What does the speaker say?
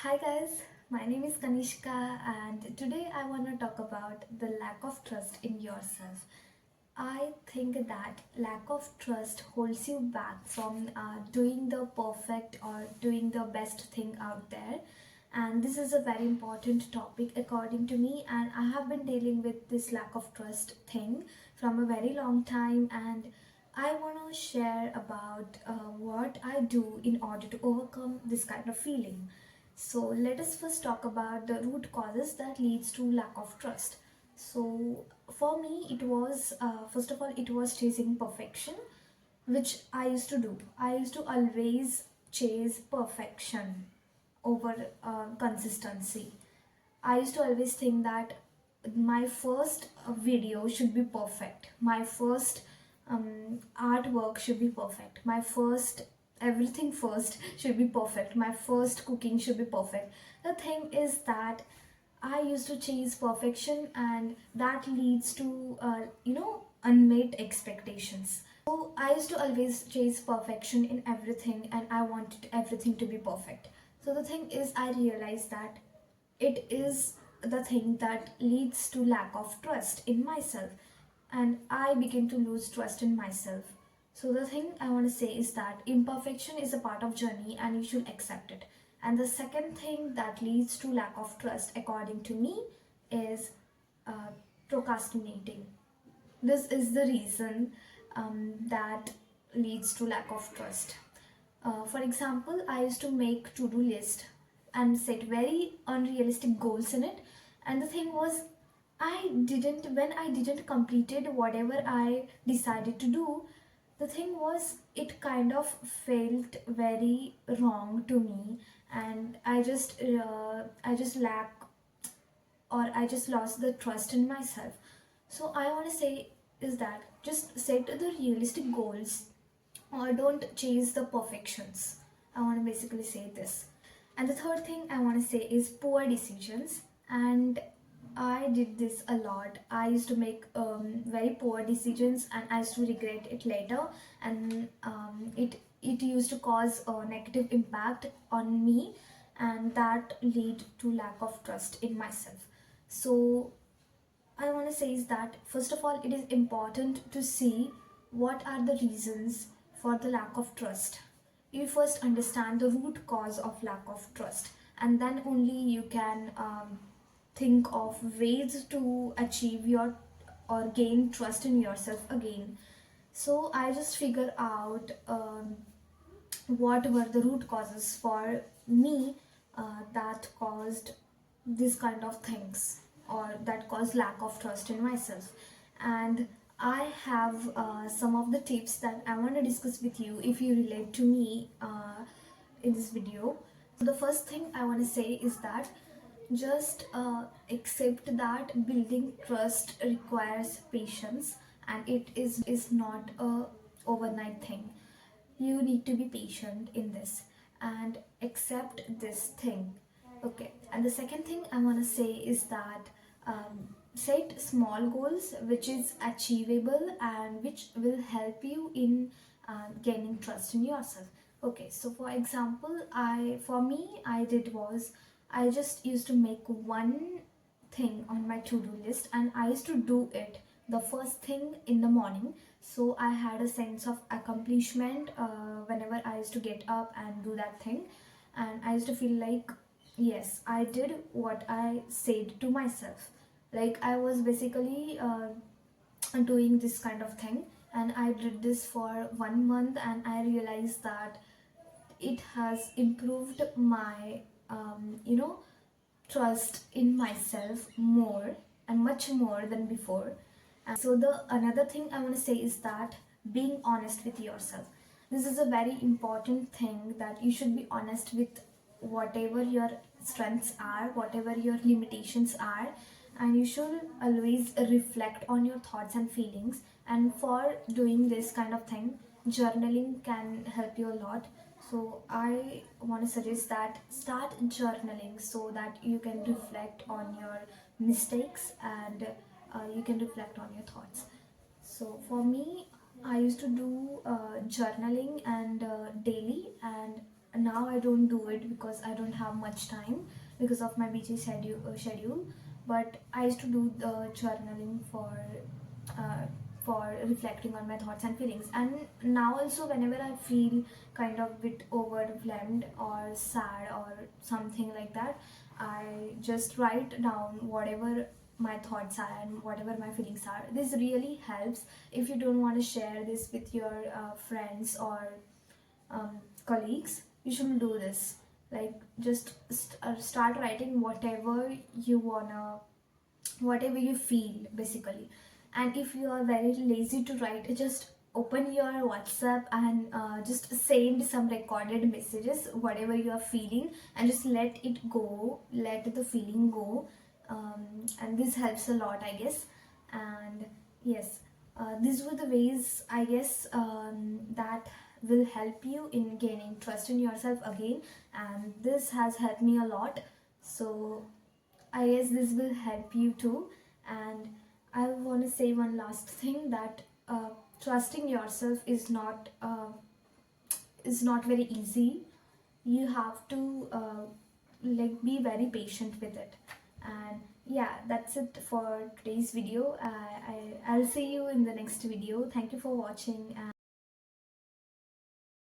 Hi guys, my name is Kanishka and today I want to talk about the lack of trust in yourself. I think that lack of trust holds you back from doing the perfect or doing the best thing out there. And this is a very important topic according to me, and I have been dealing with this lack of trust thing from a very long time, and I want to share about what I do in order to overcome this kind of feeling. So let us first talk about the root causes that leads to lack of trust. So for me, it was first of all it was chasing perfection, which I used to do. I used to always chase perfection over consistency. I used to always think that my first video should be perfect. My first artwork should be perfect. My first everything first should be perfect. My first cooking should be perfect. The thing is that I used to chase perfection, and that leads to unmet expectations. So I used to always chase perfection in everything, and I wanted everything to be perfect. So the thing is, I realized that it is the thing that leads to lack of trust in myself, and I begin to lose trust in myself. So the thing I want to say is that imperfection is a part of journey and you should accept it. And the second thing that leads to lack of trust according to me is uh, procrastinating. This is the reason that leads to lack of trust. For example, I used to make to-do list and set very unrealistic goals in it. And the thing was, when I didn't completed whatever I decided to do, the thing was it kind of felt very wrong to me, and I just lack or I just lost the trust in myself. So I want to say is that just set the realistic goals or don't chase the perfections. I want to basically say this. And the third thing I want to say is poor decisions. And I did this a lot. I used to make very poor decisions, and I used to regret it later. And it used to cause a negative impact on me, and that lead to lack of trust in myself. So I want to say is that first of all, it is important to see what are the reasons for the lack of trust. You first understand the root cause of lack of trust, and then only you can think of ways to achieve your or gain trust in yourself again. So I just figure out what were the root causes for me that caused this kind of things or that caused lack of trust in myself. And I have some of the tips that I want to discuss with you if you relate to me in this video. So the first thing I want to say is that just accept that building trust requires patience, and it is not a overnight thing. You need to be patient in this and accept this thing. Okay, and the second thing I want to say is that set small goals which is achievable and which will help you in gaining trust in yourself. Okay, so for example, I did was I just used to make one thing on my to-do list, and I used to do it the first thing in the morning. So I had a sense of accomplishment whenever I used to get up and do that thing, and I used to feel like yes, I did what I said to myself. Like I was basically doing this kind of thing, and I did this for 1 month, and I realized that it has improved my trust in myself more and much more than before. And so the another thing I want to say is that being honest with yourself. This is a very important thing, that you should be honest with whatever your strengths are, whatever your limitations are, and you should always reflect on your thoughts and feelings. And for doing this kind of thing, journaling can help you a lot. So I want to suggest that start journaling so that you can reflect on your mistakes, and you can reflect on your thoughts. So for me, I used to do journaling and daily, and now I don't do it because I don't have much time because of my busy schedule. But I used to do the journaling uh, for reflecting on my thoughts and feelings. And now also, whenever I feel kind of bit overwhelmed or sad or something like that, I just write down whatever my thoughts are and whatever my feelings are. This really helps. If you don't want to share this with your friends or colleagues, you shouldn't do this. Like, just start writing whatever you wanna, whatever you feel basically. And if you are very lazy to write, just open your WhatsApp and just send some recorded messages, whatever you are feeling, and just let it go, let the feeling go. And this helps a lot, I guess. And yes, these were the ways, I guess, that will help you in gaining trust in yourself again. And this has helped me a lot. So I guess this will help you too. And I want to say one last thing, that trusting yourself is not very easy. You have to like be very patient with it. And yeah, that's it for today's video. I'll see you in the next video. Thank you for watching. And